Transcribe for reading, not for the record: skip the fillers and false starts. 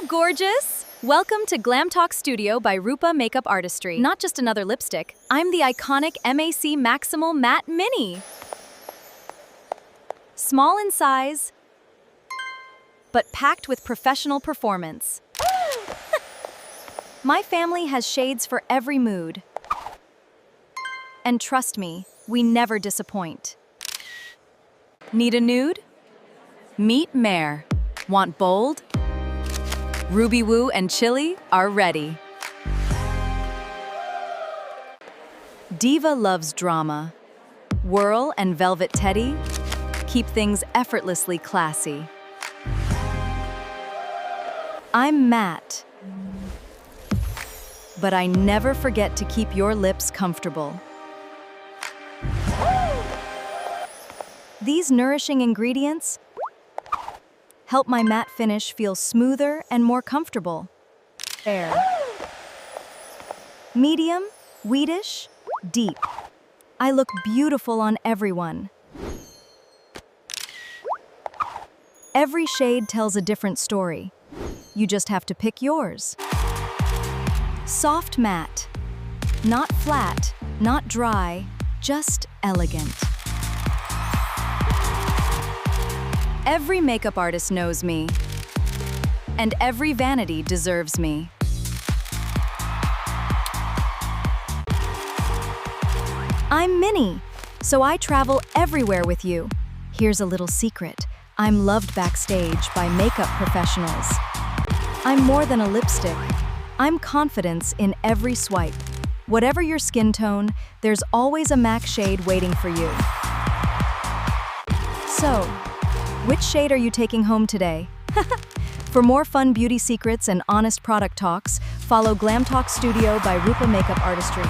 gorgeous! Welcome to Glam Talk Studio by Rupa Makeup Artistry. Not just another lipstick, I'm the iconic M.A.C. MACximal Matte Mini. Small in size, but packed with professional performance. My family has shades for every mood. And trust me, we never disappoint. Need a nude? Meet M.A.C. Want bold? Ruby Woo and Chili are ready. Diva loves drama. Whirl and Velvet Teddy keep things effortlessly classy. I'm matte, but I never forget to keep your lips comfortable. These nourishing ingredients help my matte finish feel smoother and more comfortable. Fair. Medium, wheatish, deep. I look beautiful on everyone. Every shade tells a different story. You just have to pick yours. Soft matte. Not flat, not dry, just elegant. Every makeup artist knows me, and every vanity deserves me. I'm Minnie, so I travel everywhere with you. Here's a little secret. I'm loved backstage by makeup professionals. I'm more than a lipstick. I'm confidence in every swipe. Whatever your skin tone, there's always a MAC shade waiting for you. So, which shade are you taking home today? For more fun beauty secrets and honest product talks, follow Glam Talk Studio by Rupa Makeup Artistry.